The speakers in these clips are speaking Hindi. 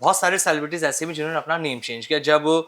बहुत सारे सेलिब्रिटीज ऐसे भी जिन्होंने अपना नेम चेंज किया जब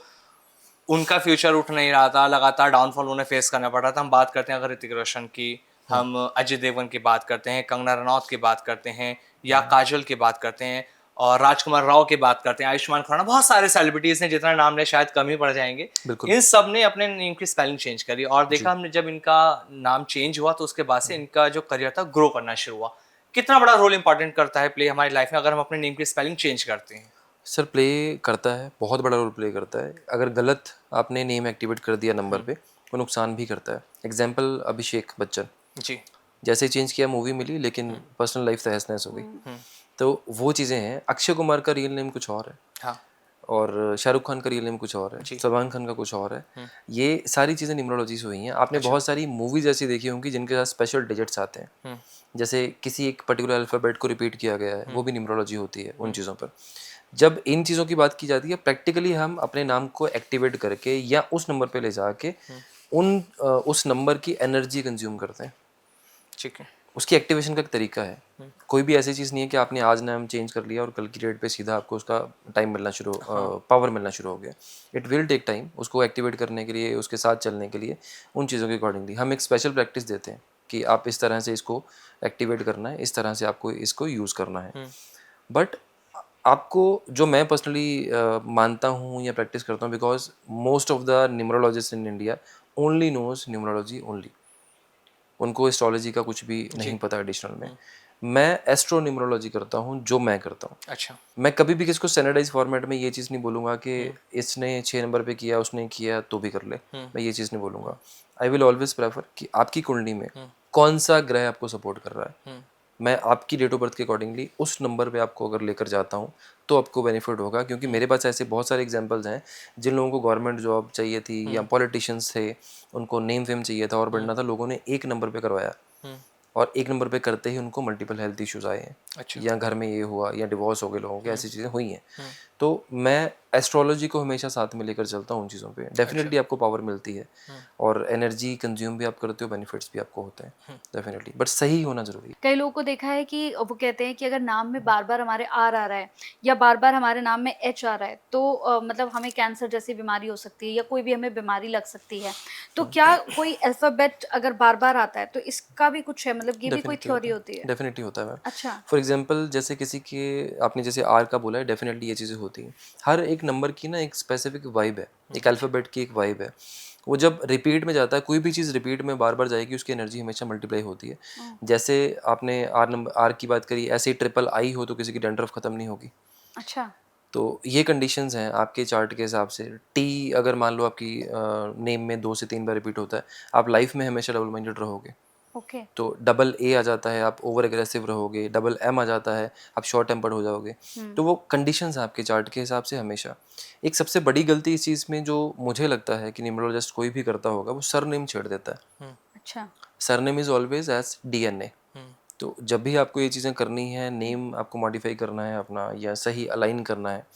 उनका फ्यूचर उठ नहीं रहा था, लगातार डाउनफॉल उन्हें फेस करना पड़ रहा था। हम बात करते हैं अगर ऋतिक रोशन की, हम अजय देवगन की बात करते हैं, कंगना रनौत की बात करते हैं, या काजल की बात करते हैं, और राजकुमार राव की बात करते हैं, आयुष्मान खुराना, बहुत सारे सेलिब्रिटीज ने, जितना नाम ले शायद कम ही पड़ जाएंगे। बिल्कुल। इन सब ने अपने नेम की स्पेलिंग चेंज करी और देखा जी। हमने जब इनका नाम चेंज हुआ तो उसके बाद से इनका जो करियर था ग्रो करना शुरू हुआ। कितना बड़ा रोल इंपॉर्टेंट करता है प्ले हमारी लाइफ में अगर हम अपने नेम की स्पेलिंग चेंज करते हैं? सर प्ले करता है, बहुत बड़ा रोल प्ले करता है। अगर गलत आपने नेम एक्टिवेट कर दिया नंबर पे, वो नुकसान भी करता है। एग्जाम्पल अभिषेक बच्चन, जी। जैसे चेंज किया मूवी मिली, लेकिन पर्सनल लाइफ तहस नहस हो गई। तो वो चीज़ें हैं। अक्षय कुमार का रियल नेम कुछ और है, हाँ। और शाहरुख खान का रियल नेम कुछ और है, जी। सलमान खान का कुछ और है। ये सारी चीज़ें न्यूमरोलॉजी से हुई हैं। आपने अच्छा। बहुत सारी मूवीज ऐसी देखी होंगी जिनके साथ स्पेशल डिजिट्स आते हैं, जैसे किसी एक पर्टिकुलर अल्फ़ाबेट को रिपीट किया गया है, वो भी न्यूमरोलॉजी होती है उन चीज़ों पर। जब इन चीज़ों की बात की जाती है, प्रैक्टिकली हम अपने नाम को एक्टिवेट करके या उस नंबर पे ले जाके उस नंबर की एनर्जी कंज्यूम करते हैं। ठीक है। उसकी एक्टिवेशन का एक तरीका है। कोई भी ऐसी चीज़ नहीं है कि आपने आज नाम चेंज कर लिया और कल की डेट पे सीधा आपको उसका टाइम मिलना शुरू पावर मिलना शुरू हो गया। इट विल टेक टाइम उसको एक्टिवेट करने के लिए, उसके साथ चलने के लिए। उन चीज़ों के अकॉर्डिंगली हम एक स्पेशल प्रैक्टिस देते हैं कि आप इस तरह से इसको एक्टिवेट करना है, इस तरह से आपको इसको यूज़ करना है। बट आपको, जो मैं पर्सनली मानता हूँ या प्रैक्टिस करता हूँ, because most of the numerologist in India only knows numerology only. उनको एस्ट्रोलॉजी का कुछ भी नहीं पता एडिशनल में। मैं एस्ट्रो न्यूमरोलॉजी करता हूँ, जो मैं करता हूँ। अच्छा। मैं कभी भी किसको स्टैंडर्डाइज फॉर्मेट में ये चीज़ नहीं बोलूँगा कि इसने 6 नंबर पे किया, उसने किया तो भी कर ले। मैं ये चीज़ नहीं बोलूँगा। आई विल ऑलवेज प्रेफर कि आपकी कुंडली में कौन सा ग्रह आपको सपोर्ट कर रहा है। मैं आपकी डेट ऑफ बर्थ के अकॉर्डिंगली उस नंबर पे आपको अगर लेकर जाता हूँ तो आपको बेनिफिट होगा, क्योंकि मेरे पास ऐसे बहुत सारे एग्जांपल्स हैं जिन लोगों को गवर्नमेंट जॉब चाहिए थी या पॉलिटिशियंस थे, उनको नेम फेम चाहिए था और बढ़ना था, लोगों ने एक नंबर पे करवाया और एक नंबर पे करते ही उनको मल्टीपल हेल्थ इश्यूज आए हैं। अच्छा। या घर में ये हुआ या डिवोर्स हो गए लोगों के, ऐसी चीज़ें हुई हैं। तो मैं एस्ट्रोलॉजी को हमेशा साथ में लेकर चलता हूँ उन चीज़ों पे। डेफिनेटली आपको पावर मिलती है और एनर्जी कंज्यूम भी आप करते हो, बेनिफिट्स भी आपको होते हैं डेफिनेटली, बट सही होना ज़रूरी है। कई लोगों को देखा है कि वो कहते हैं कि अगर नाम में बार-बार हमारे आर आ रहा है या बार-बार हमारे नाम में एच आ रहा है तो मतलब हमें कैंसर जैसी बीमारी हो सकती है या कोई भी हमें बीमारी लग सकती है। तो क्या कोई अल्फ़ाबेट अगर बार-बार आता है तो इसका भी कुछ है, मतलब ये भी कोई डेफिनेटली थ्योरी होता है, होती है? डेफिनेटली होता है मैम। अच्छा। फॉर एग्जांपल जैसे किसी के, आपने जैसे आर का बोला है, डेफिनेटली ये चीज़ें होती हैं। हर एक नंबर की ना एक स्पेसिफिक वाइब है, एक अल्फ़ाबेट की एक वाइब है। वो जब रिपीट में जाता है, कोई भी चीज़ रिपीट में बार बार जाएगी, उसकी एनर्जी हमेशा मल्टीप्लाई होती है। ओह! जैसे आपने आर की बात करी, ऐसे ही ट्रिपल आई हो तो किसी की डैंड्रफ खत्म नहीं होगी। अच्छा। तो ये कंडीशंस हैं आपके चार्ट के हिसाब से। टी अगर मान लो आपकी नेम में 2 से 3 बार रिपीट होता है, आप लाइफ में हमेशा डबल माइंडेड रहोगे। ओके। तो डबल ए आ जाता है, आप ओवर एग्रेसिव रहोगे। डबल एम आ जाता है, आप शॉर्ट टेम्पर्ड हो जाओगे। तो वो कंडीशंस हैं आपके चार्ट के हिसाब से हमेशा। एक सबसे बड़ी गलती इस चीज़ में जो मुझे लगता है कि न्यूमरोलॉजिस्ट कोई भी करता होगा, वो सरनेम छेड़ देता है। अच्छा। Surname is always as DNA. तो जब भी आपको ये चीज़ें करनी है, नेम आपको मॉडिफाई करना है अपना या सही अलाइन करना है,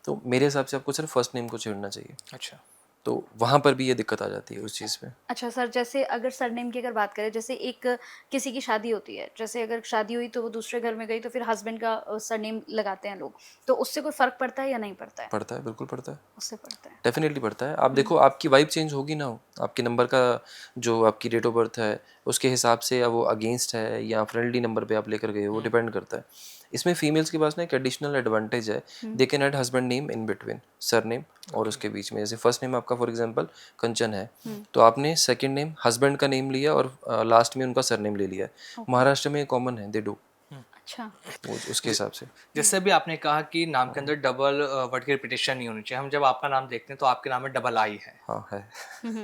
तो मेरे हिसाब से आपको सिर्फ फर्स्ट नेम को छेड़ना चाहिए। अच्छा। तो वहाँ पर भी ये दिक्कत आ जाती है उस चीज़ पे। अच्छा सर, जैसे अगर सरनेम की अगर बात करें, जैसे एक किसी की शादी होती है, जैसे अगर शादी हुई तो वो दूसरे घर में गई तो फिर हस्बैंड का सरनेम लगाते हैं लोग, तो उससे कोई फ़र्क पड़ता है या नहीं पड़ता है? पड़ता है, बिल्कुल पड़ता है। उससे पड़ता है। डेफ़िनेटली पड़ता है। आप देखो, आपकी वाइब चेंज होगी ना हो, आपके नंबर का जो आपकी डेट ऑफ बर्थ है, उसके हिसाब से या वो अगेंस्ट है या फ्रेंडली नंबर पे आप लेकर गए हो, वो डिपेंड करता है। इसमें फीमेल्स के पास ना एक एडिशनल एडवांटेज है, they can add husband name in between surname और उसके बीच में। जैसे फर्स्ट नेम आपका फॉर एग्जांपल कंचन है, तो आपने सेकंड नेम हस्बैंड का नेम लिया और लास्ट में उनका सरनेम ले लिया है। ओके। महाराष्ट्र में कॉमन है, दे डू। अच्छा। वो उसके हिसाब से। जैसे अभी आपने कहा कि नाम के अंदर डबल वर्ड की रिपीटेशन नहीं होनी चाहिए, हम जब आपका नाम देखते हैं तो आपके नाम में डबल आई है, हाँ, है।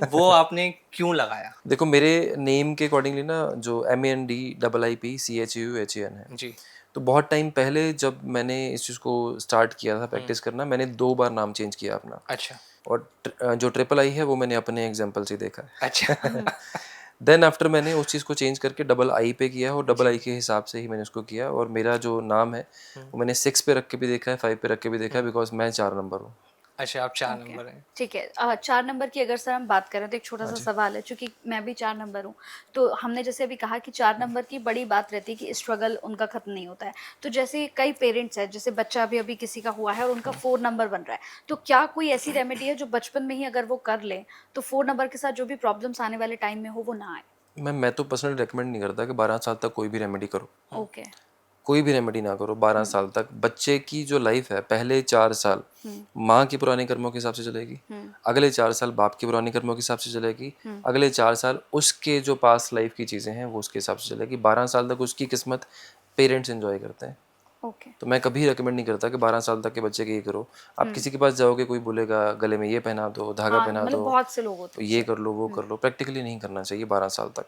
वो आपने क्यों लगाया? देखो, मेरे नेम के अकॉर्डिंगली ना, जो MENDIIPCHUHAN है। जी। तो बहुत टाइम पहले जब मैंने इस चीज़ को स्टार्ट किया था प्रैक्टिस करना, मैंने 2 बार नाम चेंज किया अपना। अच्छा। और जो ट्रिपल आई है वो मैंने अपने एग्जाम्पल से देखा अच्छा। है। देन आफ्टर मैंने उस चीज़ को चेंज करके डबल आई पे किया और डबल जी। आई के हिसाब से ही मैंने उसको किया। और मेरा जो नाम है वो मैंने 6 पे रख के भी देखा है, 5 पे रख के भी देखा है, बिकॉज मैं 4 नंबर हूँ। अच्छा आप 4 ओके नंबर हैं। ठीक है 4 नंबर की अगर सर हम बात करें तो एक छोटा सा सवाल है क्योंकि मैं भी 4 नंबर हूँ। तो हमने जैसे अभी कहा कि 4 नंबर की बड़ी बात रहती है कि स्ट्रगल उनका खत्म नहीं होता है। तो जैसे कई पेरेंट्स हैं जैसे बच्चा अभी अभी किसी का हुआ है और उनका 4 नंबर बन रहा है, तो क्या कोई ऐसी रेमेडी है जो बचपन में ही अगर वो कर लें तो 4 नंबर के साथ जो भी प्रॉब्लम्स आने वाले टाइम में हो वो ना आए? मैं तो पर्सनली रिकमेंड नहीं करता कि 12 साल तक कोई भी रेमेडी करो। ओके। कोई भी रेमेडी ना करो 12 साल तक। बच्चे की जो लाइफ है पहले 4 साल हम्म माँ के पुराने कर्मों के हिसाब से चलेगी, हम्म अगले 4 साल बाप के पुराने कर्मों के हिसाब से चलेगी, हम्म अगले 4 साल उसके जो पास्ट लाइफ की चीज़ें हैं वो उसके हिसाब से चलेगी। 12 साल तक उसकी किस्मत पेरेंट्स एंजॉय करते हैं। ओके। तो मैं कभी रिकमेंड नहीं करता कि 12 साल तक के बच्चे के ये करो। आप किसी के पास जाओगे कोई बोलेगा गले में ये पहना दो, धागा हाँ पहना मतलब दो, बहुत से लोग होते हैं ये ऐसे। कर लो, वो कर लो। प्रैक्टिकली नहीं करना चाहिए 12 साल तक।